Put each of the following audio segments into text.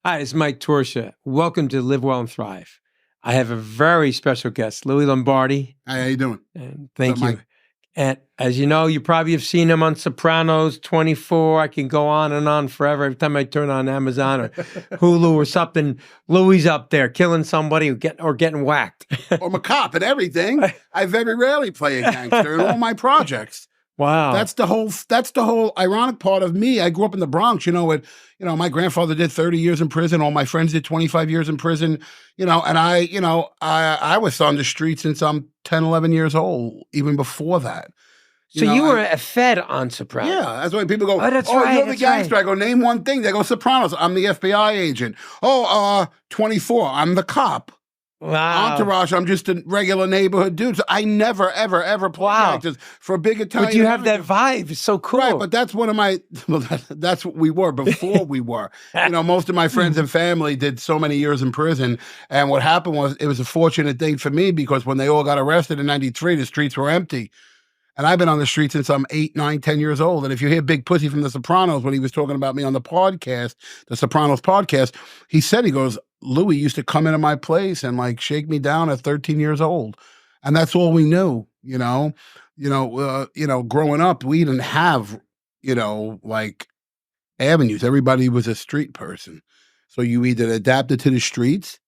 Hi, it's Mike Torchia. Welcome to Live Well and Thrive. I have a very special guest, Louis Lombardi. Hi, how you doing? And thank What's up, you. Mike? And as you know, you probably have seen him on Sopranos, 24. I can go on and on forever. Every time I turn on Amazon or Hulu or something, Louis up there killing somebody or getting whacked. I'm a cop and everything. I very rarely play a gangster in all my projects. Wow. That's the whole ironic part of me. I grew up in the Bronx, my grandfather did 30 years in prison. All my friends did 25 years in prison, and I was on the street since I'm 10, 11 years old, even before that. So you were a fed on Sopranos. Yeah, that's why people go, that's right, you're the gangster. right. I go, name one thing. They go, Sopranos. I'm the FBI agent. 24. I'm the cop. Wow. Entourage, I'm just a regular neighborhood dude. So I never, ever, ever played actors for a big Italian. But you have that vibe. It's so cool. Right, but that's one of my, that's what we were before we were. Most of my friends and family did so many years in prison. And what happened was, it was a fortunate thing for me because when they all got arrested in 93, the streets were empty. And I've been on the street since I'm 8, 9, 10 years old. And if you hear Big Pussy from The Sopranos, when he was talking about me on the podcast, the Sopranos podcast, he goes, Louis used to come into my place and like shake me down at 13 years old. And that's all we knew, growing up, we didn't have, like avenues. Everybody was a street person. So you either adapted to the streets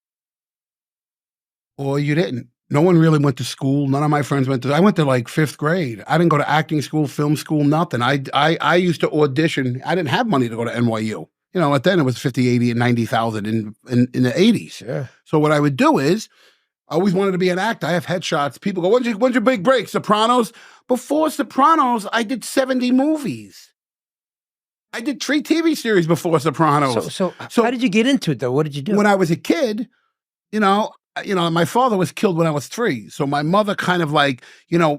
or you didn't. No one really went to school. None of my friends I went to like 5th grade. I didn't go to acting school, film school, nothing. I used to audition. I didn't have money to go to NYU. At then it was 50, 80, and 90,000 in the 80s. Yeah. So what I would do is, I always wanted to be an actor. I have headshots. People go, when's your big break? Sopranos? Before Sopranos, I did 70 movies. I did 3 TV series before Sopranos. So how did you get into it though? What did you do? When I was a kid, my father was killed when I was 3. So my mother kind of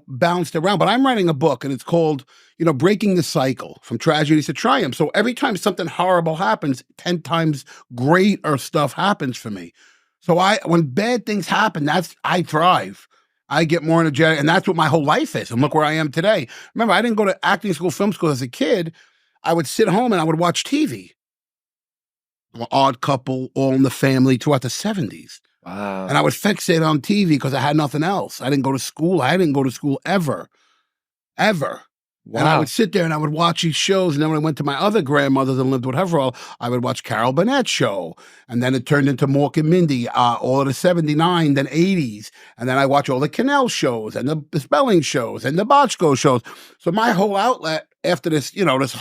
bounced around. But I'm writing a book and it's called, Breaking the Cycle from Tragedies to Triumph. So every time something horrible happens, 10 times greater stuff happens for me. So when bad things happen, I thrive. I get more energetic. And that's what my whole life is. And look where I am today. Remember, I didn't go to acting school, film school as a kid. I would sit home and I would watch TV. Odd Couple, All in the Family throughout the 70s. Wow. And I would fixate on TV because I had nothing else. I didn't go to school. I didn't go to school ever. Ever. Wow. And I would sit there and I would watch these shows. And then when I went to my other grandmothers and lived with her for all, I would watch Carol Burnett show. And then it turned into Mork and Mindy, all of the 79, then 80s. And then I watch all the Cannell shows and the spelling shows and the Bochco shows. So my whole outlet after this, this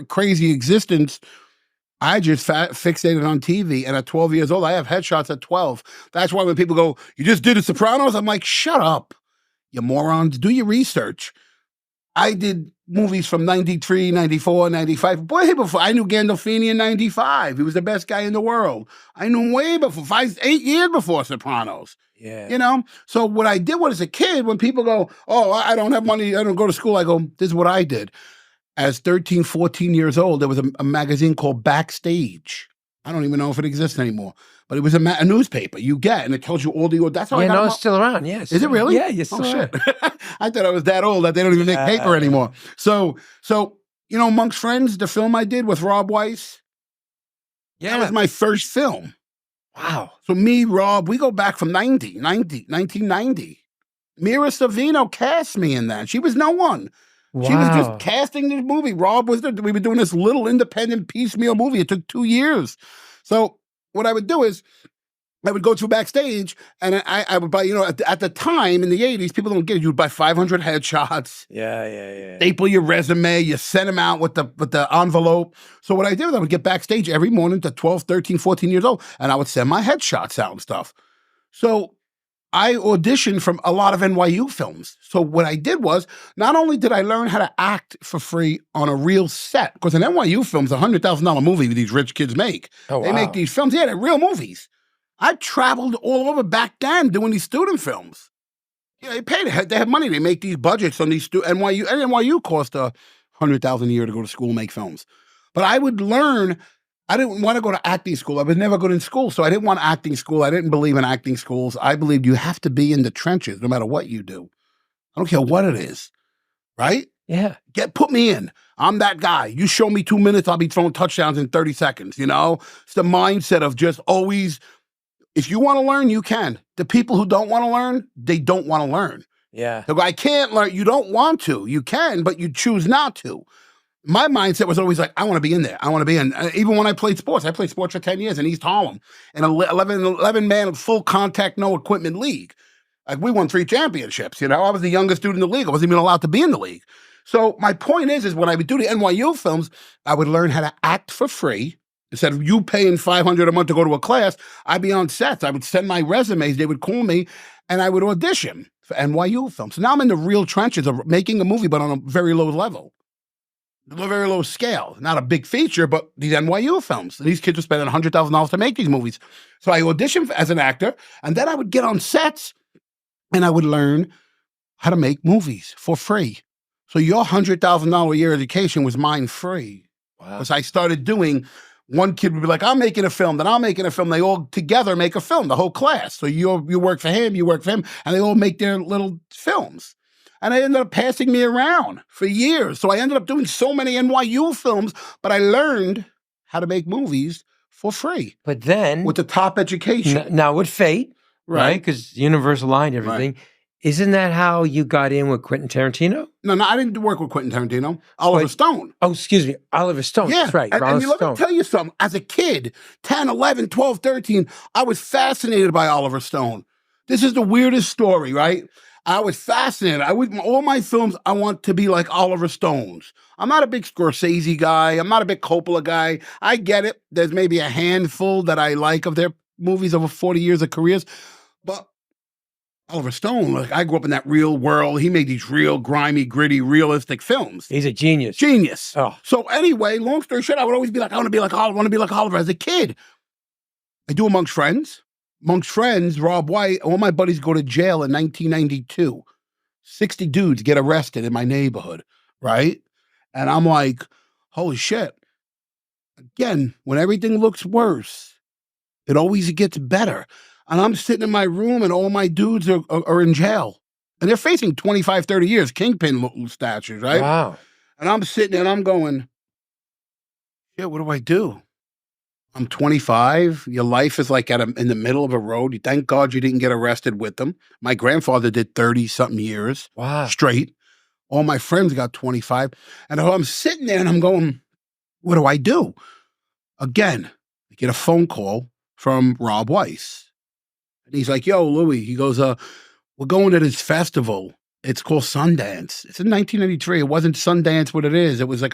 crazy existence, I just fixated on TV. And at 12 years old, I have headshots at 12. That's why when people go, you just did The Sopranos? I'm like, shut up, you morons. Do your research. I did movies from 93, 94, 95. Boy, before I knew Gandolfini in 95. He was the best guy in the world. I knew him way before, 8 years before Sopranos. Yeah. So what I did as a kid, when people go, oh, I don't have money, I don't go to school, I go, this is what I did. As 13, 14 years old, there was a magazine called Backstage. I don't even know if it exists anymore, but it was a newspaper you get, and it tells you all the. That's how I got. It's still around. Yes. Is it really? Yeah. Yes. Oh shit! I thought I was that old that they don't even make paper anymore. So Amongst Friends, the film I did with Rob Weiss. Yeah, that was my first film. Wow. So me, Rob, we go back from 1990. Mira Sorvino cast me in that. She was no one. Wow. She was just casting this movie. Rob was there. We were doing this little independent piecemeal movie. It took 2 years. So what I would do is I would go through Backstage and I would buy, at the time in the 80s, people don't get it. You would buy 500 headshots. Yeah. Staple your resume. You send them out with the envelope. So what I did was I would get Backstage every morning to 12, 13, 14 years old. And I would send my headshots out and stuff. So I auditioned from a lot of NYU films. So what I did was, not only did I learn how to act for free on a real set, because an NYU film's a $100,000 movie these rich kids make. Oh, wow. They make these films. Yeah, they're real movies. I traveled all over back then doing these student films. Yeah, they have money. They make these budgets on these NYU. And NYU cost $100,000 a year to go to school and make films. But I would learn. I didn't want to go to acting school. I was never good in school, so I didn't want acting school. I didn't believe in acting schools. I believed you have to be in the trenches no matter what you do. I don't care what it is, right? Yeah. Put me in. I'm that guy. You show me 2 minutes, I'll be throwing touchdowns in 30 seconds, you know? It's the mindset of just always, if you want to learn, you can. The people who don't want to learn, they don't want to learn. Yeah. So I can't learn. You don't want to. You can, but you choose not to. My mindset was always like, I want to be in there. I want to be in. Even when I played sports for 10 years in East Harlem in an 11-man full contact, no equipment league. Like we won 3 championships. You know, I was the youngest dude in the league. I wasn't even allowed to be in the league. So my point is when I would do the NYU films, I would learn how to act for free. Instead of you paying $500 a month to go to a class, I'd be on sets. I would send my resumes. They would call me, and I would audition for NYU films. So now I'm in the real trenches of making a movie, but on a very low level. A very low scale, not a big feature, but these NYU films. These kids were spending $100,000 to make these movies. So I auditioned as an actor, and then I would get on sets, and I would learn how to make movies for free. So your $100,000 a year education was mine free. Wow. Because I started doing, one kid would be like, I'm making a film, then I'm making a film. They all together make a film, the whole class. So you work for him, you work for him, and they all make their little films. And they ended up passing me around for years. So I ended up doing so many NYU films, but I learned how to make movies for free. But then with the top education. Now with Fate, right? Because Universal aligned everything. Right. Isn't that how you got in with Quentin Tarantino? No, I didn't work with Quentin Tarantino. Oliver Stone. Oh, excuse me. Oliver Stone. Yeah. That's right. And let me tell you something. As a kid, 10, 11, 12, 13, I was fascinated by Oliver Stone. This is the weirdest story, right? I was fascinated. All my films, I want to be like Oliver Stone's. I'm not a big Scorsese guy. I'm not a big Coppola guy. I get it. There's maybe a handful that I like of their movies over 40 years of careers. But Oliver Stone, like I grew up in that real world. He made these real grimy, gritty, realistic films. He's a genius. Genius. Oh. So anyway, long story short, I would always be like, I want to be like Oliver. I want to be like Oliver as a kid. I do Amongst Friends. Amongst Friends, Rob White, all my buddies go to jail in 1992. 60 dudes get arrested in my neighborhood, right? And I'm like, holy shit. Again, when everything looks worse, it always gets better. And I'm sitting in my room and all my dudes are in jail. And they're facing 25, 30 years, kingpin statutes, right? Wow. And I'm sitting there and I'm going, yeah, what do I do? I'm 25. Your life is like in the middle of a road. Thank God you didn't get arrested with them. My grandfather did 30-something years straight. All my friends got 25. And I'm sitting there and I'm going, what do I do? Again, I get a phone call from Rob Weiss. And he's like, yo, Louis, he goes, we're going to this festival. It's called Sundance. It's in 1993. It wasn't Sundance what it is. It was like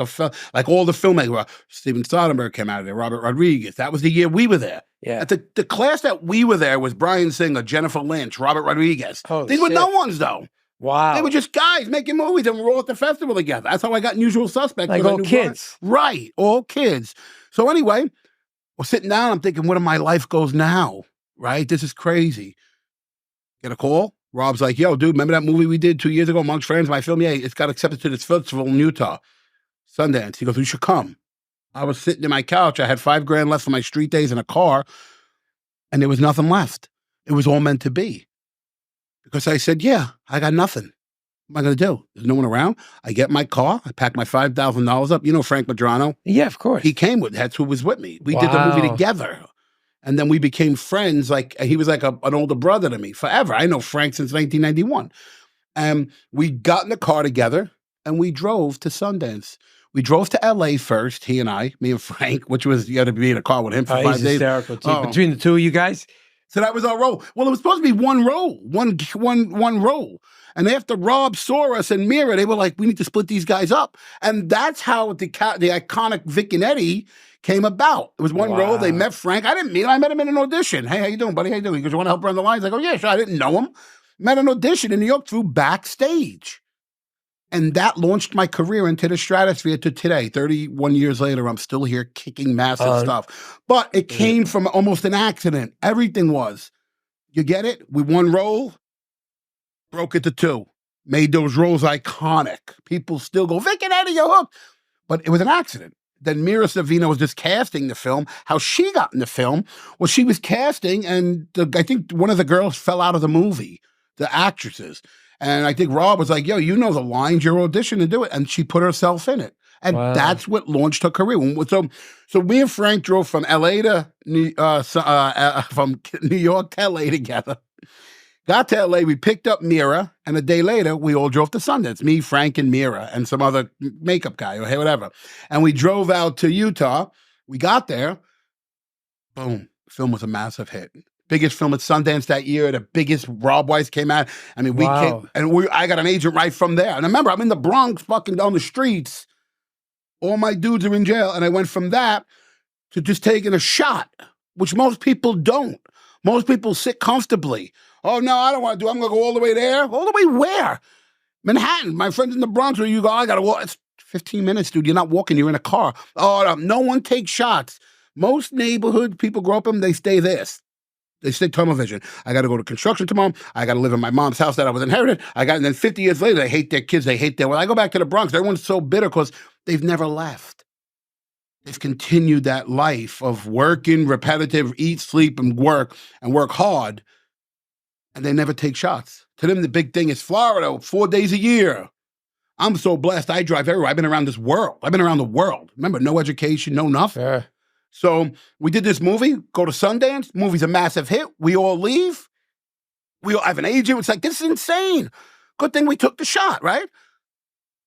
like all the filmmakers. Steven Soderbergh came out of there, Robert Rodriguez. That was the year we were there. Yeah. The class that we were there was Bryan Singer, Jennifer Lynch, Robert Rodriguez. These were no ones, though. Wow. They were just guys making movies, and we were all at the festival together. That's how I got Unusual Suspects. Like all kids. Right, all kids. So anyway, we're sitting down. I'm thinking, where my life goes now, right? This is crazy. Get a call. Rob's like, yo, dude, remember that movie we did 2 years ago, Amongst Friends, my film? Yeah, it's got accepted to this festival in Utah, Sundance. He goes, you should come. I was sitting in my couch. I had $5,000 left for my street days in a car, and there was nothing left. It was all meant to be. Because I said, yeah, I got nothing. What am I going to do? There's no one around. I get my car. I pack my $5,000 up. You know Frank Madrano? Yeah, of course. He came with, that's who was with me. We did the movie together. And then we became friends. Like he was like an older brother to me forever. I know Frank since 1991. And we got in the car together and we drove to Sundance. We drove to LA first, he and I, me and Frank, which was, you had to be in a car with him for 5 days. Hysterical too. Between the two of you guys? So that was our role. Well, it was supposed to be one role, one role. And after Rob saw us and Mira, they were like, we need to split these guys up. And that's how the iconic Vic and Eddie came about. It was one role. They met Frank. I didn't meet him. I met him in an audition. Hey, how you doing, buddy? How you doing? He goes, you want to help run the lines? I go, yeah, sure. I didn't know him. Met an audition in New York through Backstage. And that launched my career into the stratosphere to today. 31 years later, I'm still here kicking massive stuff. But it came from almost an accident. Everything was. You get it? We one role, broke it to two. Made those roles iconic. People still go, Vic and Eddie, you're hooked. But it was an accident. Then Mira Savino was just casting the film. How she got in the film was she was casting, and I think one of the girls fell out of the movie, the actresses. And I think Rob was like, yo, you know the lines, your audition to do it. And she put herself in it. And that's what launched her career. So me and Frank drove from LA to from New York to LA together. Got to LA, we picked up Mira, and a day later, we all drove to Sundance. Me, Frank, and Mira, and some other makeup guy or whatever. And we drove out to Utah. We got there. Boom. Film was a massive hit. Biggest film at Sundance that year. The biggest Rob Weiss came out. I mean, I got an agent right from there. And remember, I'm in the Bronx, fucking down the streets. All my dudes are in jail. And I went from that to just taking a shot, which most people don't. Most people sit comfortably. Oh, no, I don't want to do it. I'm going to go all the way there. All the way where? Manhattan. My friends in the Bronx, where you go, I got to walk. It's 15 minutes, dude. You're not walking. You're in a car. Oh, no one takes shots. Most neighborhood people grow up in, they stay this. They stay tunnel vision. I got to go to construction tomorrow. I got to live in my mom's house that I was inherited. And then 50 years later, they hate their kids. They hate their. When I go back to the Bronx, everyone's so bitter because they've never left. They've continued that life of working, repetitive, eat, sleep, and work hard. And they never take shots. To them, the big thing is Florida, 4 days a year. I'm so blessed. I drive everywhere. I've been around this world. I've been around the world. Remember, no education, no nothing. Yeah. So we did this movie, go to Sundance. Movie's a massive hit. We all leave. We all have an agent. It's like, this is insane. Good thing we took the shot, right?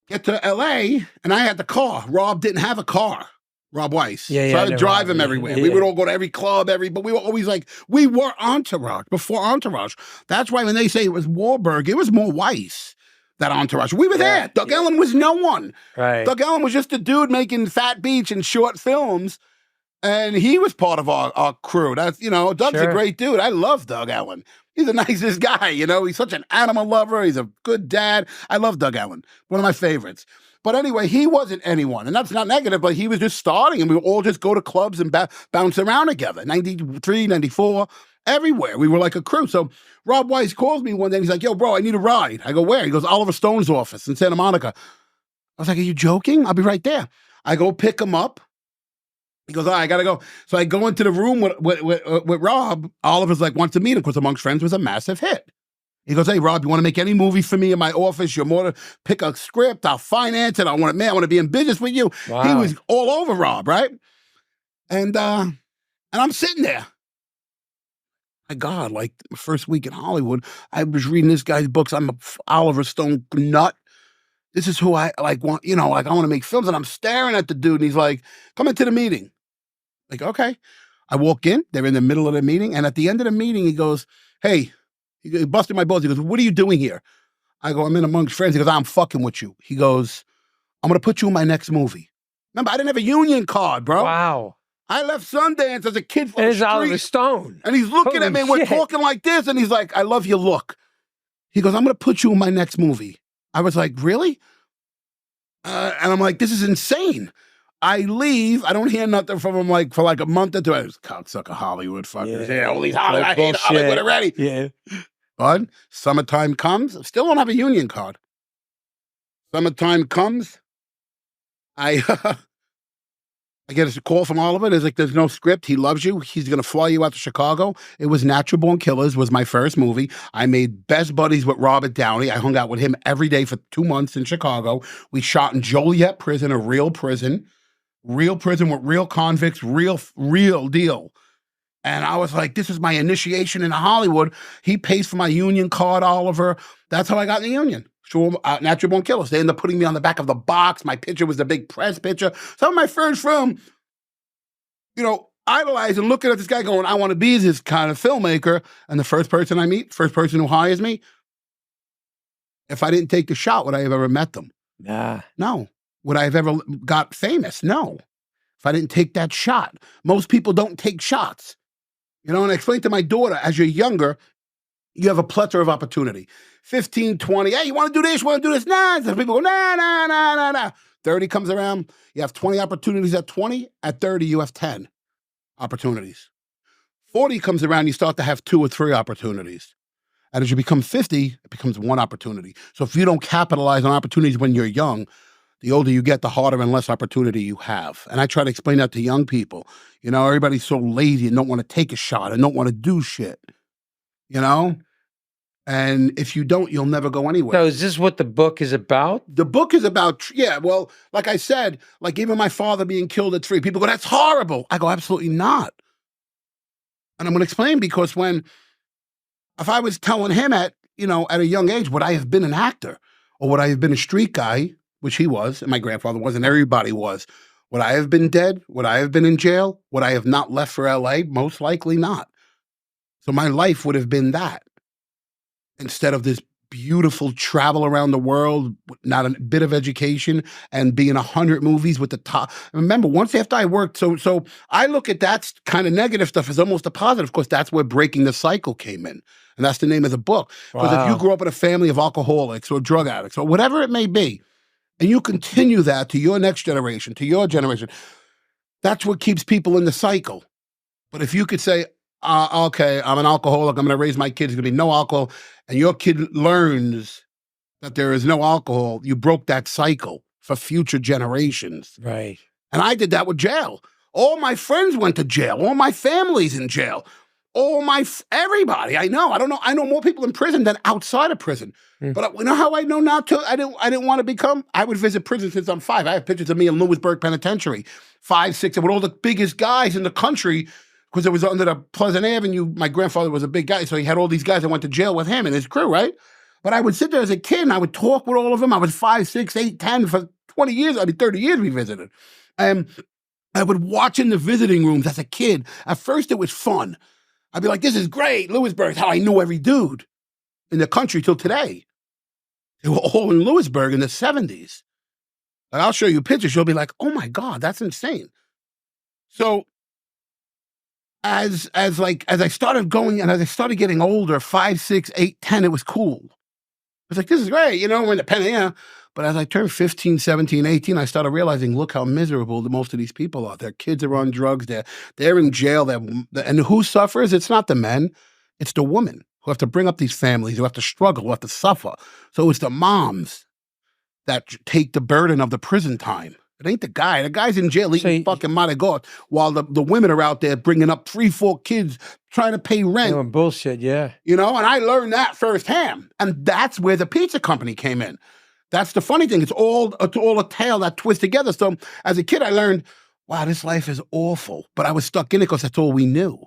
Get to LA, and I had the car. Rob didn't have a car. Rob Weiss. So I would drive him everywhere. We would all go to every club, but we were always like, we were Entourage, before Entourage. That's why when they say it was Wahlberg, it was more Weiss, that Entourage. We were there. Doug Ellen was no one. Right. Doug Ellen was just a dude making Fat Beach and short films. And he was part of our crew. That's, Doug's a great dude. I love Doug Ellen. He's the nicest guy, He's such an animal lover. He's a good dad. I love Doug Ellen. One of my favorites. But anyway, he wasn't anyone. And that's not negative, but he was just starting. And we would all just go to clubs and bounce around together. 93, 94, everywhere. We were like a crew. So Rob Weiss calls me one day and he's like, yo, bro, I need a ride. I go, where? He goes, Oliver Stone's office in Santa Monica. I was like, are you joking? I'll be right there. I go pick him up. He goes, all right, I got to go. So I go into the room with Rob. Oliver's like, wants to meet him because Amongst Friends was a massive hit. He goes, hey, Rob, you want to make any movie for me in my office? You're more to pick a script. I'll finance it. I want to be in business with you. Wow. He was all over Rob, right? And I'm sitting there. My God, like the first week in Hollywood, I was reading this guy's books. I'm a Oliver Stone nut. This is who I want, I want to make films. And I'm staring at the dude and he's like, come into the meeting. Like, okay. I walk in, they're in the middle of the meeting. And at the end of the meeting, he goes, hey, he busted my balls. He goes, what are you doing here? I go, I'm in Amongst Friends. He goes, I'm fucking with you. He goes, I'm going to put you in my next movie. Remember, I didn't have a union card, bro. Wow. I left Sundance as a kid from the street. Oliver Stone. And he's looking at me and we're talking like this. And he's like, I love your look. He goes, I'm going to put you in my next movie. I was like, really? And I'm like, this is insane. I leave. I don't hear nothing from him for a month or two. I was cocksucker Hollywood fuckers. Yeah, all these Hollywood. I hate Hollywood already. Yeah. But summertime comes. Still don't have a union card. Summertime comes. I get a call from Oliver. There's no script. He loves you. He's going to fly you out to Chicago. It was Natural Born Killers was my first movie. I made best buddies with Robert Downey. I hung out with him every day for 2 months in Chicago. We shot in Joliet Prison, a real prison with real convicts, real deal. And I was like, this is my initiation into Hollywood. He pays for my union card, Oliver. That's how I got in the union. So, Natural Born Killers. They ended up putting me on the back of the box. My picture was the big press picture. So my first film, idolize and looking at this guy going, I want to be this kind of filmmaker. And the first person I meet, first person who hires me, if I didn't take the shot, would I have ever met them? Nah. No. Would I have ever got famous? No. If I didn't take that shot. Most people don't take shots. And I explained to my daughter, as you're younger, you have a plethora of opportunity. 15, 20, hey, you want to do this? You want to do this? Nah. Some people go, nah. 30 comes around, you have 20 opportunities at 20. At 30, you have 10 opportunities. 40 comes around, you start to have 2 or 3 opportunities. And as you become 50, it becomes 1 opportunity. So if you don't capitalize on opportunities when you're young, the older you get, the harder and less opportunity you have. And I try to explain that to young people. Everybody's so lazy and don't want to take a shot and don't want to do shit. And if you don't, you'll never go anywhere. So is this what the book is about? The book is about, yeah, well, like I said, like even my father being killed at 3, people go, that's horrible. I go, absolutely not. And I'm going to explain, because if I was telling him at a young age, would I have been an actor, or would I have been a street guy, which he was, and my grandfather was, and everybody was, would I have been dead? Would I have been in jail? Would I have not left for LA? Most likely not. So my life would have been that, instead of this beautiful travel around the world, not a bit of education, and being 100 movies with the top. Remember, once after I worked, so I look at that kind of negative stuff as almost a positive, because that's where Breaking the Cycle came in. And that's the name of the book. Because if you grew up in a family of alcoholics or drug addicts or whatever it may be, and you continue that to your next generation, to your generation, that's what keeps people in the cycle. But if you could say, okay, I'm an alcoholic, I'm going to raise my kids, there's going to be no alcohol, and your kid learns that there is no alcohol, you broke that cycle for future generations. Right. And I did that with jail. All my friends went to jail. All my family's in jail. Everybody I know. I know more people in prison than outside of prison. But you know how I know not to? I didn't want to become. I would visit prison since I'm 5. I have pictures of me in Lewisburg Penitentiary, 5, 6, with all the biggest guys in the country, because it was under the Pleasant Avenue. My grandfather was a big guy, so he had all these guys that went to jail with him and his crew, right? But I would sit there as a kid and I would talk with all of them. I was 5, 6, 8, 10 for 20 years. 30 years we visited. And I would watch in the visiting rooms as a kid. At first it was fun. I'd be like, this is great. Lewisburg's how I knew every dude in the country till today. They were all in Lewisburg in the 70s. Like, I'll show you pictures. You'll be like, oh my God, that's insane. So as I started going and as I started getting older, 5, 6, 8, 10, it was cool. I was like, this is great. We're independent, yeah. But as I turned 15, 17, 18, I started realizing, look how miserable most of these people are. Their kids are on drugs. They're in jail. And who suffers? It's not the men. It's the women who have to bring up these families, who have to struggle, who have to suffer. So it's the moms that take the burden of the prison time. It ain't the guy. The guy's in jail eating fucking Matagot, while the women are out there bringing up 3, 4 kids trying to pay rent. Doing bullshit, yeah. And I learned that firsthand. And that's where the pizza company came in. That's the funny thing. It's all a tale that twists together. So as a kid, I learned, wow, this life is awful. But I was stuck in it because that's all we knew.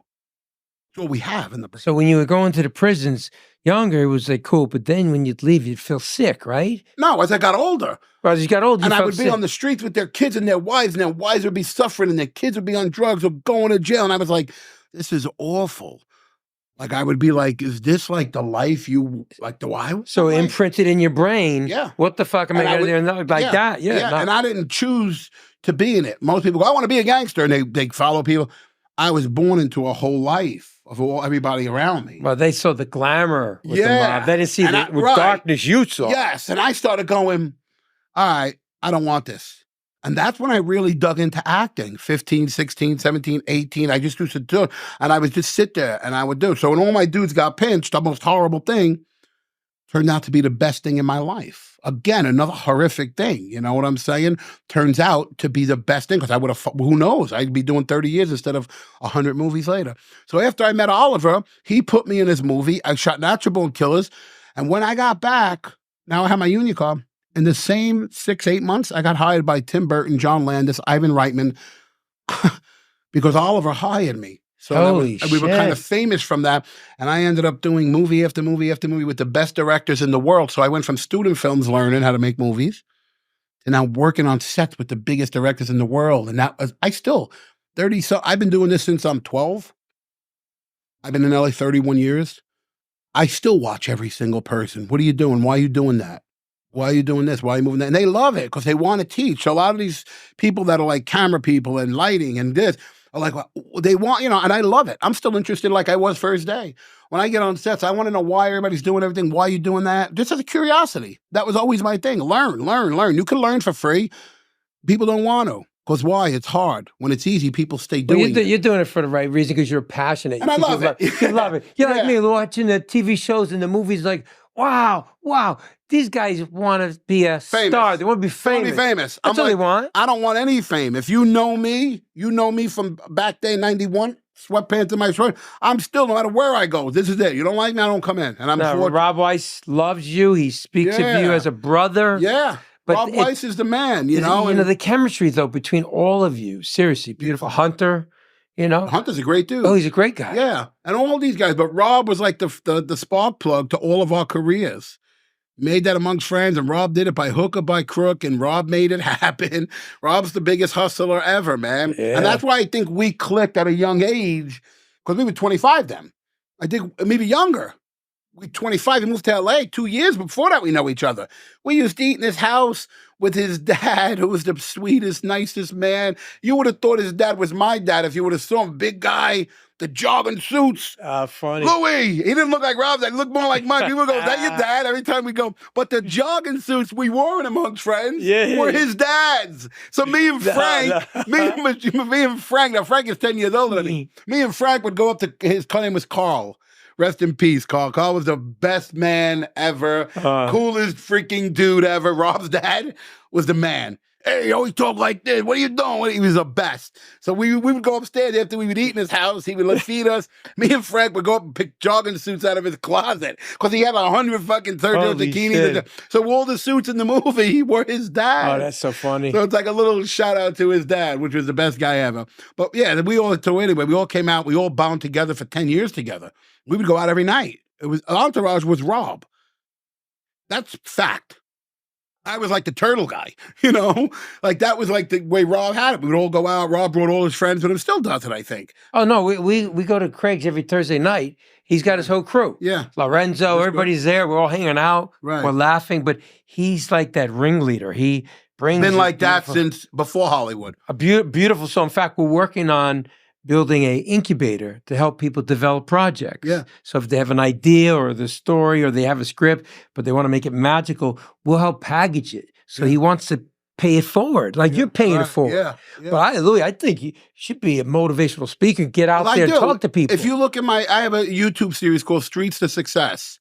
It's all we have in the prison. So when you were going to the prisons younger, it was like cool. But then when you'd leave, you'd feel sick, right? No, as I got older. Well, as you got older, and I would be on the streets with their kids and their wives, and their wives would be suffering, and their kids would be on drugs or going to jail. And I was like, this is awful. Like, I would be like, is this like the life you, like, do I? So imprinted in your brain. Yeah. What the fuck am I going to do? Like that? Yeah. And I didn't choose to be in it. Most people go, I want to be a gangster. And they follow people. I was born into a whole life of everybody around me. Well, they saw the glamour with the mob. They didn't see the darkness you saw. Yes. And I started going, all right, I don't want this. And that's when I really dug into acting, 15, 16, 17, 18. I just used to do it. And I would just sit there and I would do it. So when all my dudes got pinched, the most horrible thing turned out to be the best thing in my life. Again, another horrific thing. You know what I'm saying? Turns out to be the best thing, because I would have, who knows? I'd be doing 30 years instead of 100 movies later. So after I met Oliver, he put me in his movie. I shot Natural Born Killers. And when I got back, now I have my union card. In the same 6, 8 months, I got hired by Tim Burton, John Landis, Ivan Reitman, because Oliver hired me. So we were kind of famous from that. And I ended up doing movie after movie after movie with the best directors in the world. So I went from student films learning how to make movies to now working on sets with the biggest directors in the world. And that was, I've been doing this since I'm 12. I've been in LA 31 years. I still watch every single person. What are you doing? Why are you doing that? Why are you doing this? Why are you moving that? And they love it because they want to teach. So a lot of these people that are like camera people and lighting and this are like, well, they want, and I love it. I'm still interested like I was first day. When I get on sets, I want to know why everybody's doing everything. Why are you doing that? Just as a curiosity. That was always my thing. Learn. You can learn for free. People don't want to. Because why? It's hard. When it's easy, people stay doing it. You're doing it for the right reason because you're passionate. And I love it. You love it. You're like me, watching the TV shows and the movies like, wow, these guys want to be a star. They want to be famous. They want to be famous. That's all they want. I don't want any fame. If you know me from back day, 91, sweatpants in my shirt. I'm still, no matter where I go, this is it. You don't like me, I don't come in. And I'm Rob Weiss loves you. He speaks of you as a brother. Yeah. But Rob Weiss is the man, you know. The chemistry, though, between all of you, seriously, beautiful. Hunter, you know. Hunter's a great dude. Oh, he's a great guy. Yeah. And all these guys. But Rob was like the spark plug to all of our careers. Made that amongst friends, and Rob did it by hook or by crook, and Rob made it happen. Rob's the biggest hustler ever, man. Yeah. And that's why I think we clicked at a young age, because we were 25 then. I think maybe younger. We 25, he moved to LA 2 years before that we know each other. We used to eat in his house with his dad, who was the sweetest, nicest man. You would have thought his dad was my dad if you would have saw him, big guy, the jogging suits. Funny. Louis, he didn't look like Rob's dad, he looked more like mine. People go, is that your dad? Every time we go, but the jogging suits we wore in amongst friends were his dad's. So me and Frank, me and Frank, now Frank is 10 years older than me. Me and Frank would go up to, his name was Carl. Rest in peace, Carl. Carl was the best man ever, coolest freaking dude ever. Rob's dad was the man. Hey, you always talk like this. What are you doing? He was the best. So we would go upstairs after we would eat in his house. He would feed us. Me and Frank would go up and pick jogging suits out of his closet because he had 100 fucking Sergio Tacchini. So all the suits in the movie were his dad. Oh, that's so funny. So it's like a little shout out to his dad, which was the best guy ever. But yeah, we all came out. We all bound together for 10 years together. We would go out every night. It was Entourage was Rob. That's fact. I was like the turtle guy, you know? Like that was like the way Rob had it. We would all go out. Rob brought all his friends with him. Still does it, I think. Oh, no, we go to Craig's every Thursday night. He's got his whole crew. Yeah. Lorenzo, everybody's there. We're all hanging out. Right. We're laughing. But he's like that ringleader. He brings... Been like that since before Hollywood. A beautiful... So, in fact, we're working on building an incubator to help people develop projects. Yeah. So if they have an idea or the story or they have a script, but they want to make it magical, we'll help package it. So he wants to pay it forward, like you're paying it forward. Yeah. But Louis, I think you should be a motivational speaker. Get out there and talk to people. If you look at I have a YouTube series called Streets to Success.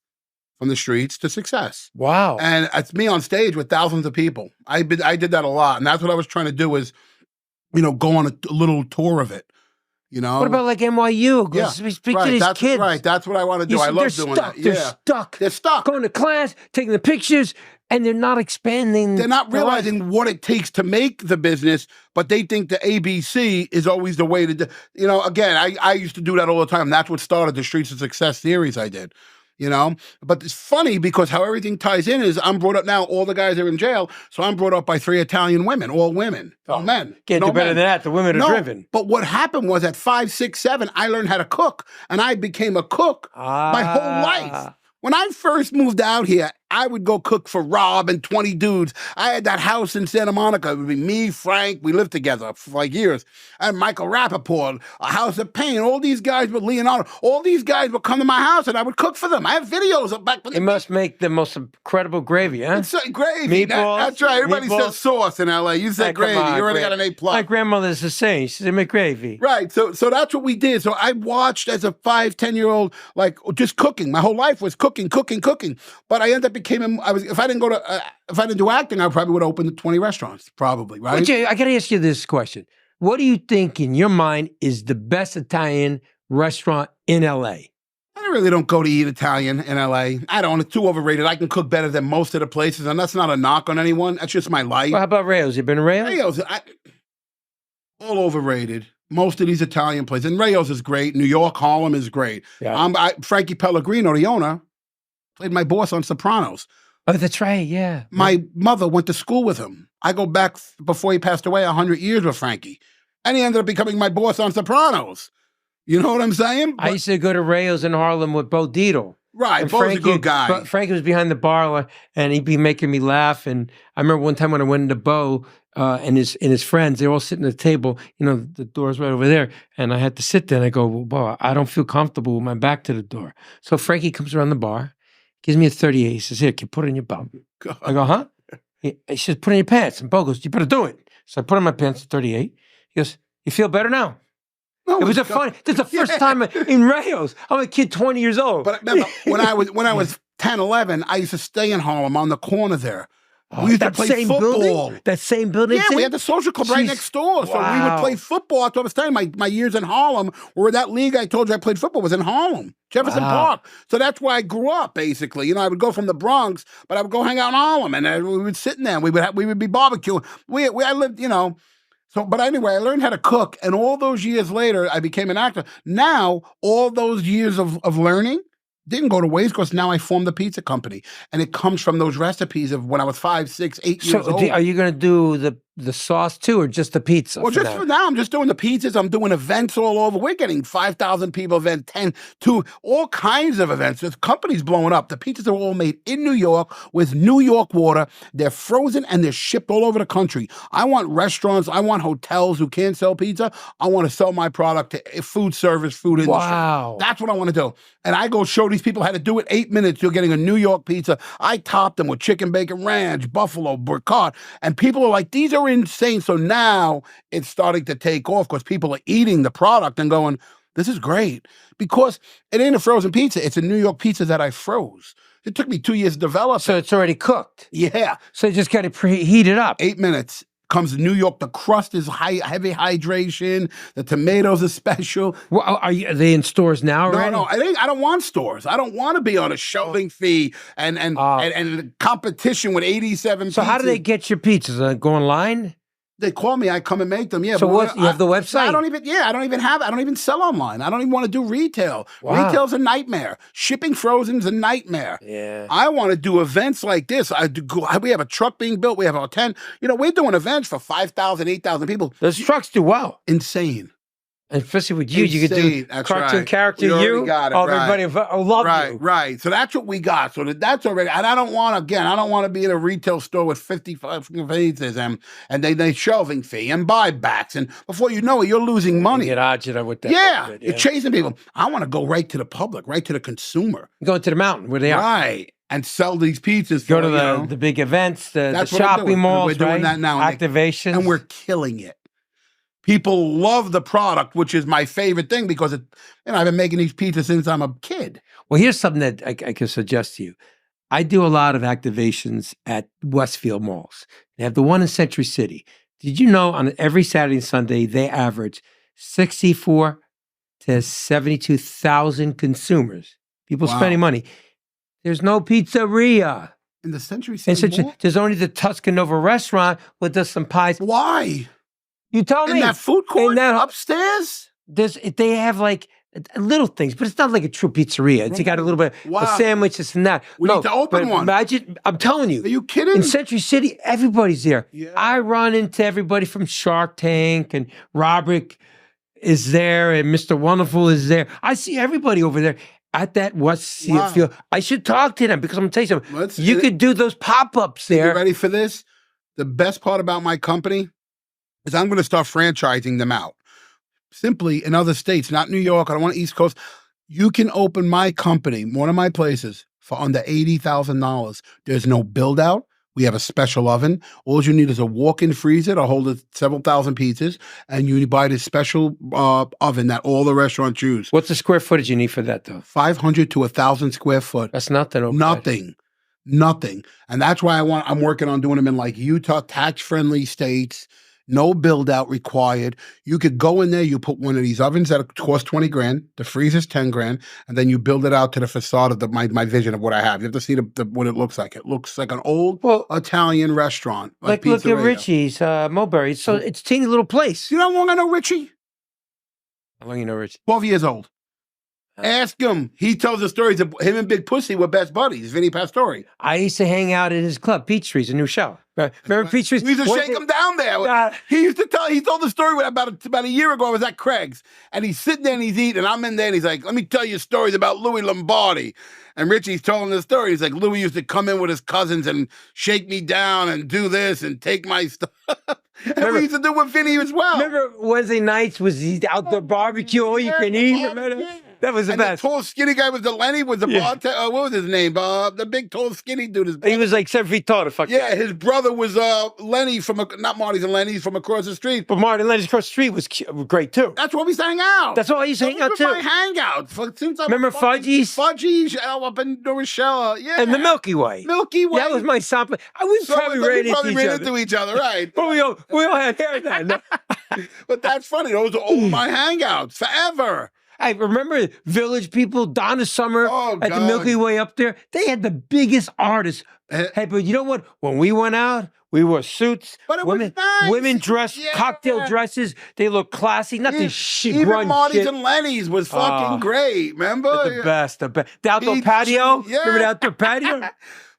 From the streets to success. Wow. And it's me on stage with thousands of people. I did that a lot. And that's what I was trying to do is, go on a little tour of it. You know? What about like NYU? Yeah, speak to these kids. Right, that's what I want to do. I love doing that. They're stuck. Going to class, taking the pictures, and they're not expanding. They're not realizing what it takes to make the business, but they think the ABC is always the way to do. Again, I used to do that all the time. That's what started the Streets of Success series I did. But it's funny because how everything ties in is I'm brought up now, all the guys are in jail, so I'm brought up by 3 Italian women, all women, all men. Can't do better than that. The women are driven. But what happened was at 5, 6, 7, I learned how to cook, and I became a cook my whole life. When I first moved out here, I would go cook for Rob and 20 dudes. I had that house in Santa Monica. It would be me, Frank. We lived together for like years. And Michael Rappaport, A House of Pain. All these guys with Leonardo. All these guys would come to my house and I would cook for them. I have videos of back when it must make the most incredible gravy, huh? It's gravy. Meatballs. That's right. Everybody says sauce in LA. You said gravy. You already got an A+. My grandmother's the same. She said, make gravy. Right. So that's what we did. So I watched as a 5, 10-year-old, like just cooking. My whole life was cooking. But I ended up becoming, if I didn't do acting, I probably would have opened 20 restaurants, probably, right? But I got to ask you this question. What do you think in your mind is the best Italian restaurant in LA? I really don't go to eat Italian in LA. I don't. It's too overrated. I can cook better than most of the places, and that's not a knock on anyone. That's just my life. Well, how about Rayo's? You been to Rayo's? Rayo's, all overrated. Most of these Italian places. And Rayo's is great. New York, Harlem is great. Yeah. Frankie Pellegrino, the owner, played my boss on Sopranos. Oh, that's right, yeah. My mother went to school with him. I go back before he passed away 100 years with Frankie. And he ended up becoming my boss on Sopranos. You know what I'm saying? I used to go to Rayo's in Harlem with Bo Dietl. Right, Bo's a good guy. Frankie was behind the bar, and he'd be making me laugh. And I remember one time when I went into Bo and his friends, they were all sitting at the table. The door's right over there. And I had to sit there, and I go, well, Bo, I don't feel comfortable with my back to the door. So Frankie comes around the bar. Gives me a 38. He says, here, kid, put it in your belt. God. I go, huh? He says, put it in your pants. And Bo goes, you better do it. So I put it in my pants at 38. He goes, you feel better now? No, it was That's the first time in Rayo's. I'm a kid 20 years old. But remember, when I was 10, 11, I used to stay in Harlem on the corner there. We used to that play same football. building? That same building? Yeah, we had the social club right Jeez. next door. So we would Wow. play football. That's what I was telling you. My years in Harlem, where that league I told you I played football was in Harlem, Jefferson Wow. Park. So that's where I grew up, basically. You know, I would go from the Bronx, but I would go hang out in Harlem, and we would sit in there. We would be barbecuing. I lived, you know. So, but anyway, I learned how to cook, and all those years later, I became an actor. Now, all those years of learning didn't go to waste because now I formed the pizza company, and it comes from those recipes of when I was 5, 6, 8 years old. Are you going to do the sauce too, or just the pizza? Well, just for now, I'm just doing the pizzas. I'm doing events all over. We're getting 5,000 people event, 10, 2, all kinds of events. This company's blowing up. The pizzas are all made in New York with New York water. They're frozen and they're shipped all over the country. I want restaurants. I want hotels who can't sell pizza. I want to sell my product to food service, food industry. Wow. That's what I want to do. And I go show these people how to do it. 8 minutes, you're getting a New York pizza. I top them with chicken bacon ranch, buffalo, bricard. And people are like, these are insane. So now it's starting to take off because people are eating the product and going, this is great. Because it ain't a frozen pizza. It's a New York pizza that I froze. It took me 2 years to develop. So it's already cooked. Yeah. So you just got to preheat it up. 8 minutes. Comes New York. The crust is heavy hydration. The tomatoes are special. Well, are they in stores now already? No, I don't want stores. I don't want to be on a shelving fee and competition with 87 So pizzas. how do they get your pizzas? Go online? They call me. I come and make them. Yeah. So what? You have the website? I don't even sell online. I don't even want to do retail. Wow. Retail's a nightmare. Shipping frozen's a nightmare. Yeah. I want to do events like this. We have a truck being built. We have a 10. You know, we're doing events for 5,000, 8,000 people. Those trucks do well. Insane. And especially with you, you could do That's cartoon right. character. We already You, got it, everybody love you. Right. So that's what we got. So that's already. And I don't want to be in a retail store with 55 faces and they shelving fee and buybacks. And before you know it, you're losing money. You get agita with that. Yeah, you're chasing people. I want to go right to the public, right to the consumer. Going to the mountain where they are. Right. And sell these pizzas. Go to the big events, the shopping malls, We're doing that now. Activations. And we're killing it. People love the product, which is my favorite thing because I've been making these pizzas since I'm a kid. Well, here's something that I can suggest to you. I do a lot of activations at Westfield malls. They have the one in Century City. Did you know on every Saturday and Sunday, they average 64 to 72,000 consumers, people spending money. There's no pizzeria. In the Century City mall? There's only the Tuscanova restaurant with just some pies. Why? You tell me. In that food court upstairs? They have like little things, but it's not like a true pizzeria. It's got a little bit of sandwiches and that. We need to open one. Imagine, I'm telling you. Are you kidding? In Century City, everybody's there. Yeah. I run into everybody from Shark Tank, and Robert is there, and Mr. Wonderful is there. I see everybody over there at that Westfield. I should talk to them because I'm going to tell you something. You could do those pop-ups there. You ready for this? The best part about my company is I'm going to start franchising them out. Simply in other states, not New York. I don't want East Coast. You can open my company, one of my places, for under $80,000. There's no build out. We have a special oven. All you need is a walk-in freezer to hold several thousand pizzas, and you buy this special oven that all the restaurants use. What's the square footage you need for that, though? 500 to 1,000 square foot. That's nothing. Nothing. And that's why I'm working on doing them in like Utah, tax-friendly states. No build out required. You could go in there, you put one of these ovens that cost 20 grand, the freezer's 10 grand, and then you build it out to the facade of my vision of what I have. You have to see what it looks like. It looks like an old Italian restaurant. Like look at Richie's, Mulberry. So it's a teeny little place. You know how long I know Richie? How long you know Richie? 12 years old. Ask him. He tells the stories of him and Big Pussy were best buddies. Vinny Pastore. I used to hang out at his club, Peachtree's, a new show. Remember Peachtree's? We used to shake him down there. He told the story about a year ago. I was at Craig's, and he's sitting there and he's eating, and I'm in there, and he's like, let me tell you stories about Louis Lombardi. And Richie's telling the story. He's like, Louis used to come in with his cousins and shake me down and do this and take my stuff. And we used to do with Vinny as well. Remember Wednesday nights was the outdoor barbecue, all you can eat? Remember? That was the And best. the tall, skinny guy was the Lenny, was the bartender. What was his name? The big, tall, skinny dude. He was like 7 feet tall. The fuck yeah, his brother was Lenny from not Marty's and Lenny's from across the street. But Marty Lenny's across the street was great too. That's where we sang out. That's why I used to hang out too. My hangout. Since I'm Remember Fudgies? Fudgies up in New Rochelle. Yeah. And the Milky Way. Milky Way. That was my sample. I was probably ran into each other, right? But we all had hair then. But that's funny. Those are all my hangouts forever. I remember Village People, Donna Summer at the Milky Way up there. They had the biggest artists. Hey, but you know what? When we went out, we wore suits. But it was nice. Women dressed, cocktail dresses. They looked classy. Not this shit. Even Marty's and Lenny's was fucking great. Remember? The best. The outdoor patio. Yeah. Remember the outdoor patio?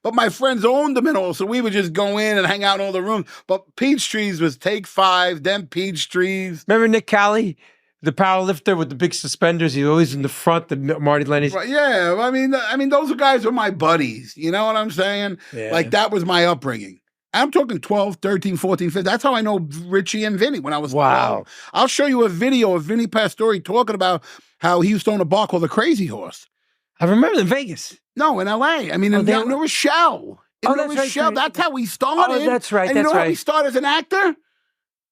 But my friends owned them and all, so we would just go in and hang out in all the rooms. But Peachtree's was Take 5, then Peachtree's. Remember Nick Cali? The powerlifter with the big suspenders, he's always in the front, the Marty Lenny's. Right, yeah, I mean, those guys were my buddies. You know what I'm saying? Yeah. Like, that was my upbringing. I'm talking 12, 13, 14, 15. That's how I know Richie and Vinny when I was 12. I'll show you a video of Vinny Pastore talking about how he used to own a bar called the Crazy Horse. I remember in Vegas. No, in L.A. I mean, in New Rochelle. In New Rochelle. That's how we started. Oh, that's right. And you know how we started as an actor?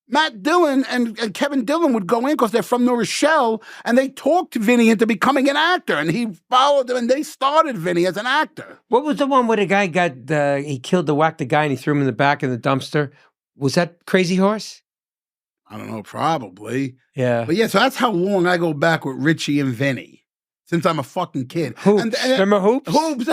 Matt Dillon and Kevin Dillon would go in because they're from New Rochelle, and they talked Vinny into becoming an actor, and he followed them, and they started Vinny as an actor. What was the one where the guy he whacked the guy, and he threw him in the back of the dumpster? Was that Crazy Horse? I don't know, probably. Yeah. But yeah, so that's how long I go back with Richie and Vinny, since I'm a fucking kid. Hoops. Remember Hoops? Hoops.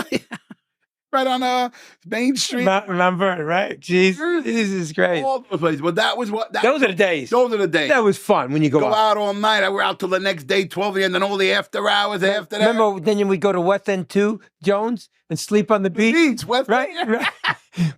Right on Main Street. Remember, right? Jesus, this is great. All the places. But that was what... Those are the days. Those are the days. That was fun when you go out all night. I were out till the next day, 12 and then all the after hours after that. Remember, then we go to West End 2, Jones, and sleep on the beach? West right? End.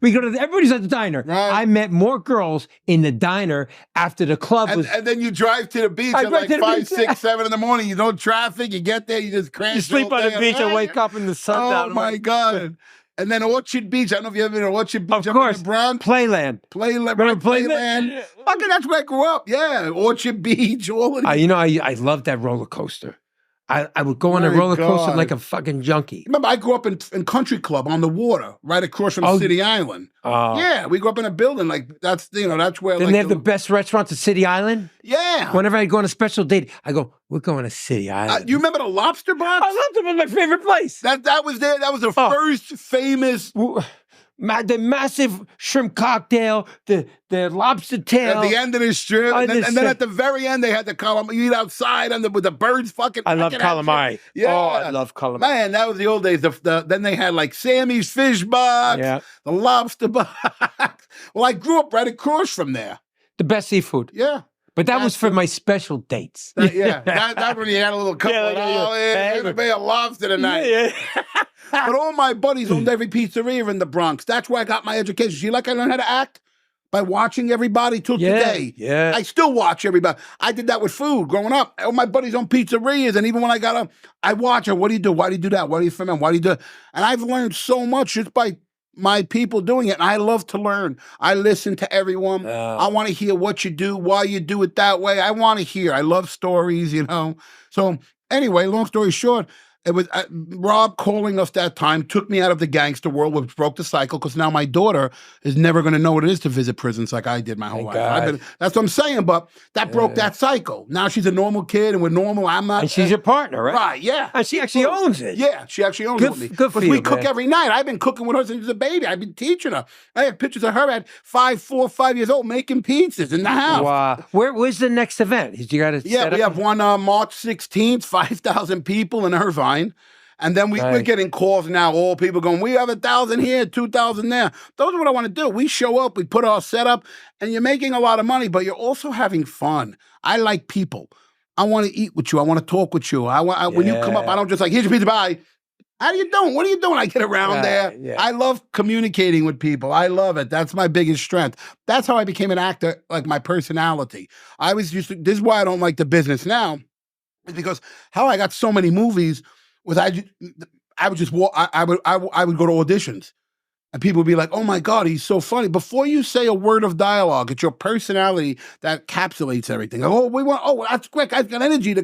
We go to everybody's at the diner. Right. I met more girls in the diner after the club was... And then you drive to the beach at like 5, 6, 7 in the morning. You don't traffic. You get there, you just crash. You sleep on the beach and wake up in the sun. Oh, my God. And then Orchard Beach. I don't know if you ever been to Orchard Beach. Of course. In the Bronx. Playland. Remember Playland? Fucking, that's where I grew up. Yeah. Orchard Beach. All of it. You know, I love that roller coaster. I would go on a roller coaster like a fucking junkie. Remember, I grew up in Country Club on the water, right across from City Island. Yeah, we grew up in a building like that's that's where. Then they have the best restaurants at City Island. Yeah. Whenever I go on a special date, I go, "We're going to City Island." You remember the Lobster Box? Lobster was my favorite place. That was there. That was the first famous. The massive shrimp cocktail, the lobster tail. At the end of the strip. And then at the very end, they had the calamari. You eat outside with the birds fucking. I love calamari. Yeah. Oh, I love calamari. Man, that was the old days. Then they had like Sammy's Fish Box, the Lobster Box. Well, I grew up right across from there. The best seafood. Yeah. But that was for my special dates. That when you had a little couple of everybody a lobster tonight. Yeah. But all my buddies owned every pizzeria in the Bronx. That's where I got my education. See, like I learned how to act by watching everybody till today. Yeah. I still watch everybody. I did that with food growing up. All my buddies own pizzerias, and even when I got up, I watch her. What do you do? Why do you do that? Why do you ferment? Why do you do it? And I've learned so much just by my people doing it, and I love to learn. I listen to everyone. I want to hear what you do, why you do it that way. I want to hear. I love stories, you know. So anyway, long story short, it was Rob calling us that time, took me out of the gangster world, which broke the cycle, because now my daughter is never going to know what it is to visit prisons like I did my whole life. That's what I'm saying, but that broke that cycle. Now she's a normal kid, and we're normal. I'm not. And she's your partner, right? Right, yeah. And she actually owns it. Yeah, she actually owns it with me. Good for you, we man. Cook every night. I've been cooking with her since she was a baby. I've been teaching her. I have pictures of her at 4 or 5 years old making pizzas in the house. Wow. Where's the next event? You got to we have one March 16th, 5,000 people in Irvine. And then we're getting calls now, all people going, we have 1,000 here, 2,000 there. Those are what I want to do. We show up, we put our setup, and you're making a lot of money, but you're also having fun. I like people. I want to eat with you. I want to talk with you. When you come up, I don't just like, here's your pizza, bye. How you doing? What are you doing? I get around there. Yeah. I love communicating with people. I love it. That's my biggest strength. That's how I became an actor, like my personality. this is why I don't like the business now, is because how I got so many movies was I would just walk. I would go to auditions, And people would be like, oh my God, he's so funny. Before you say a word of dialogue, it's your personality that encapsulates everything. That's quick. Guy's got energy.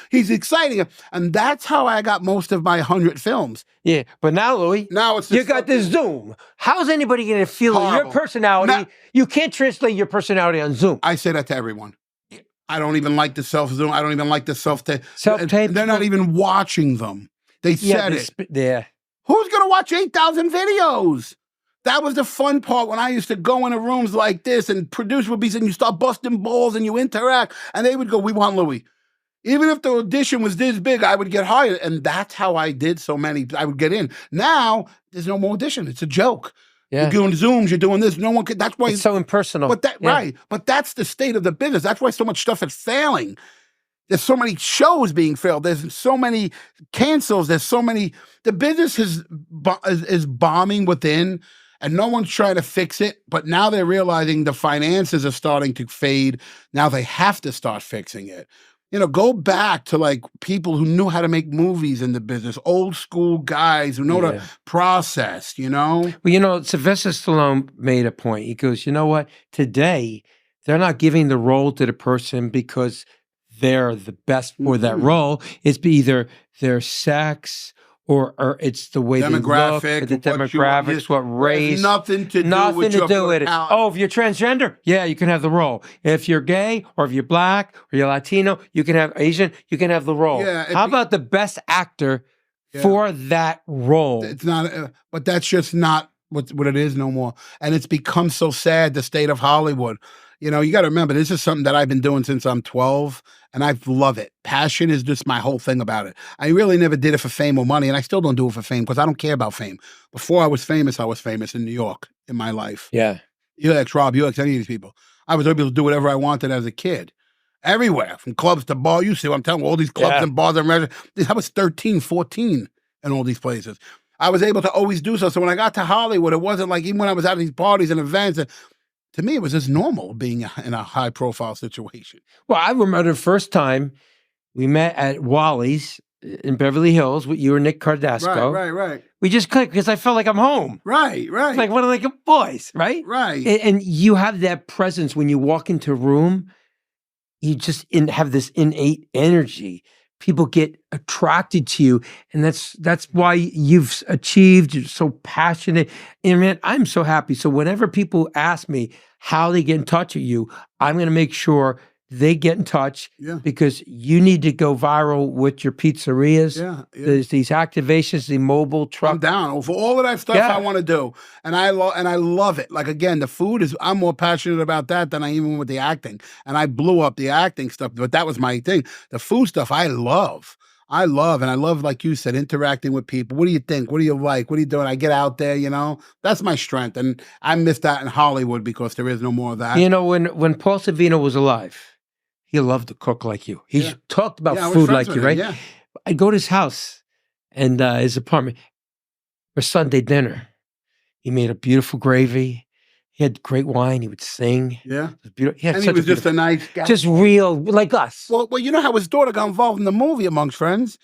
He's exciting. And that's how I got most of my 100 films. Yeah, but now, Louis, You got this Zoom. How's anybody going to feel your personality? You can't translate your personality on Zoom. I say that to everyone. I don't even like the self-Zoom. I don't even like the self-tape. Self-tape? They're not even watching them. They said it. Yeah. Who's going to watch 8,000 videos? That was the fun part when I used to go into rooms like this and producer would be saying, you start busting balls and you interact. And they would go, we want Louis. Even if the audition was this big, I would get hired. And that's how I did so many. I would get in. Now, there's no more audition. It's a joke. Yeah. You're doing Zooms, you're doing this. No one could. That's why it's so impersonal. Right. But that's the state of the business. That's why so much stuff is failing. There's so many shows being failed. There's so many cancels. There's so many. The business is bombing within, and no one's trying to fix it. But now they're realizing the finances are starting to fade. Now they have to start fixing it. Go back to like people who knew how to make movies in the business, old school guys who know the process, Well, Sylvester Stallone made a point. He goes, you know what? Today, they're not giving the role to the person because they're the best for that role. It's either their sex or it's the way they look, the demographics, what race. Nothing to do with it. Oh, if you're transgender, yeah, you can have the role. If you're gay or if you're black or you're Latino, you can have Asian, you can have the role. Yeah, how about the best actor for that role? It's not, but that's just not what it is no more. And it's become so sad, the state of Hollywood. You got to remember, this is something that I've been doing since I'm 12, and I love it. Passion is just my whole thing about it. I really never did it for fame or money, and I still don't do it for fame because I don't care about fame. Before I was famous in New York in my life. Yeah. You ex Rob, you ex any of these people. I was able to do whatever I wanted as a kid. Everywhere, from clubs to bars. You see what I'm telling you, all these clubs and bars and restaurants. I was 13, 14 in all these places. I was able to always do so. So when I got to Hollywood, it wasn't like, even when I was at these parties and events, to me, it was just normal being in a high-profile situation. Well, I remember the first time we met at Wally's in Beverly Hills with you and Nick Cardasco. Right. We just clicked because I felt like I'm home. Right. It's like one of the boys, right? Right. And you have that presence when you walk into a room. You just have this innate energy. People get attracted to you, and that's why you've achieved. You're so passionate, and man, I'm so happy. So whenever people ask me how they get in touch with you, I'm going to make sure they get in touch because you need to go viral with your pizzerias. There's these activations, the mobile truck. I'm down for all of that stuff. I want to do, and I love it. Like again, the food is. I'm more passionate about that than I even with the acting. And I blew up the acting stuff, but that was my thing. The food stuff, I love, and I love, like you said, interacting with people. What do you think? What do you like? What are you doing? I get out there, That's my strength, and I miss that in Hollywood because there is no more of that. When Paul Savino was alive, he loved to cook like you. He talked about food like you, right? Yeah. I'd go to his house and his apartment for Sunday dinner. He made a beautiful gravy. He had great wine. He would sing. Yeah. It was beautiful. He was just a nice guy. Just real, like us. Well, you know how his daughter got involved in the movie Amongst Friends?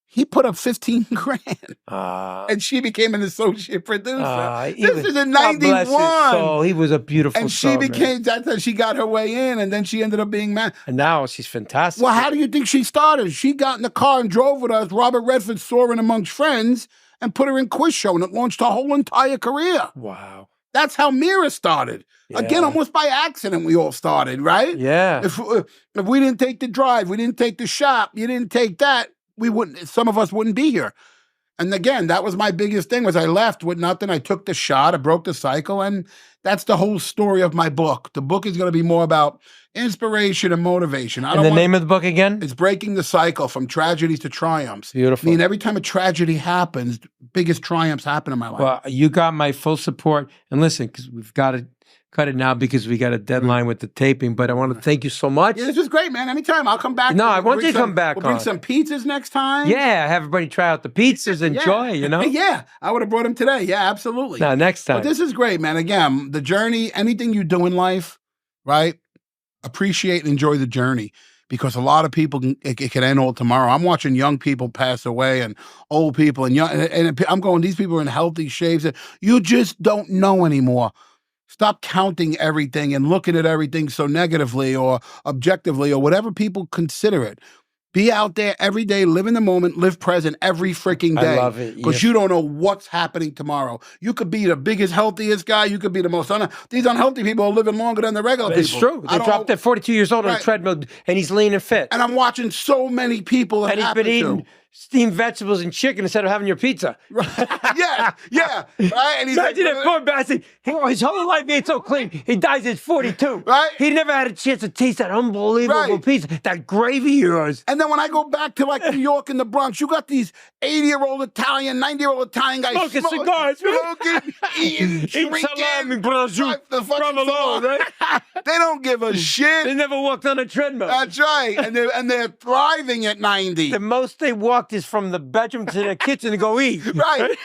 He put up 15 grand. And she became an associate producer. This is in 91. So he was a beautiful And she became, that's how she got her way in, and then she ended up being mad. And now she's fantastic. Well, how do you think she started? She got in the car and drove with us. Robert Redford saw her in Amongst Friends and put her in Quiz Show, and it launched her whole entire career. Wow. That's how Mira started. Yeah. Again, almost by accident, we all started, right? Yeah. If we didn't take the drive, we didn't take the shop, you didn't take that, some of us wouldn't be here. And again, that was my biggest thing was I left with nothing. I took the shot, I broke the cycle, and that's the whole story of my book. The book is going to be more about inspiration and motivation. And the name of the book again? It's Breaking the Cycle from Tragedies to Triumphs. Beautiful. I mean, every time a tragedy happens, biggest triumphs happen in my life. Well, you got my full support. And listen, because we've got to cut it now because we got a deadline with the taping. But I want to thank you so much. Yeah, this was great, man. Anytime. I'll come back. No, I want you to come back. We'll bring some pizzas next time. Yeah, have everybody try out the pizzas. Enjoy, Yeah, I would have brought them today. Yeah, absolutely. No, next time. But this is great, man. Again, the journey, anything you do in life, right? Appreciate and enjoy the journey. because a lot of people, it can end all tomorrow. I'm watching young people pass away and old people and I'm going, these people are in healthy shapes. You just don't know anymore. Stop counting everything and looking at everything so negatively or objectively or whatever people consider it. Be out there every day, live in the moment, live present every freaking day. I love it. Because you don't know what's happening tomorrow. You could be the biggest, healthiest guy. You could be the most these unhealthy people are living longer than the regular people. It's true. They dropped at 42 years old on a treadmill, and he's lean and fit. And I'm watching so many people and he's been eating steamed vegetables and chicken instead of having your pizza. yeah. Right? And he's imagine that poor bastard. His whole life he ate so clean. He dies at 42. Right? He never had a chance to taste that unbelievable pizza, that gravy of yours. And then when I go back to like New York and the Bronx, you got these 80-year-old Italian, 90-year-old Italian guys smoking cigars, smoking, eating, drinking. Right? They don't give a shit. They never walked on a treadmill. That's right. And they're thriving at 90. The most they walked is from the bedroom to the kitchen to go eat. Right.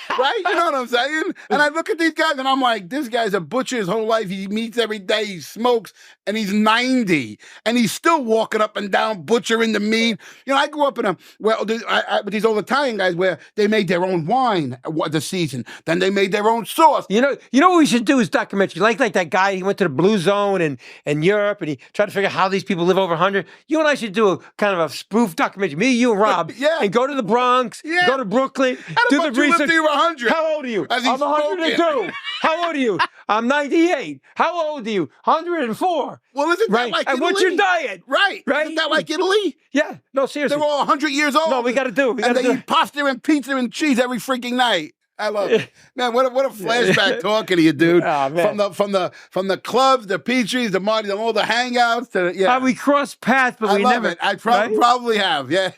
You know what I'm saying? And I look at these guys and I'm like, this guy's a butcher his whole life. He meets every day, he smokes, and he's 90. And he's still walking up and down, butchering the meat. You know, I grew up in with these old Italian guys where they made their own wine the season. Then they made their own sauce. You know what we should do is documentary. Like that guy, he went to the Blue Zone in Europe and he tried to figure out how these people live over 100. You and I should do a kind of a spoof documentary. Me, you, and Rob. And go to the Bronx, go to Brooklyn, do the research. 100. How old are you? I'm 102. How old are you? I'm 98. How old are you? 104. Well, isn't that like Italy? And what's your diet? Right. Isn't that like Italy? Yeah. No, seriously. They're all 100 years old. No, we got to do it. And they eat pasta and pizza and cheese every freaking night. I love it. Man, what a flashback talking to you, dude. Oh, man. From the clubs, the Peaches, the Marty, all the hangouts. We crossed paths, but we love never. It. I probably have, yeah.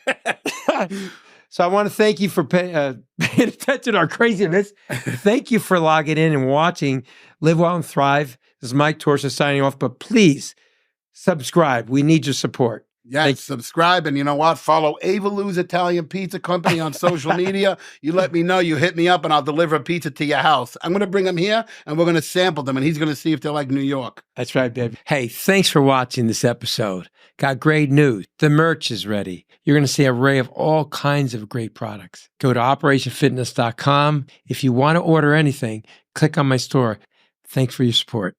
So I want to thank you for paying attention to our craziness. Thank you for logging in and watching Live Well and Thrive. This is Mike Torchia signing off, but please subscribe. We need your support. Yes, subscribe, and you know what? Follow Ava Lou's Italian Pizza Company on social media. You let me know, you hit me up, and I'll deliver a pizza to your house. I'm going to bring them here, and we're going to sample them, and he's going to see if they're like New York. That's right, baby. Hey, thanks for watching this episode. Got great news. The merch is ready. You're going to see an array of all kinds of great products. Go to operationfitness.com. If you want to order anything, click on my store. Thanks for your support.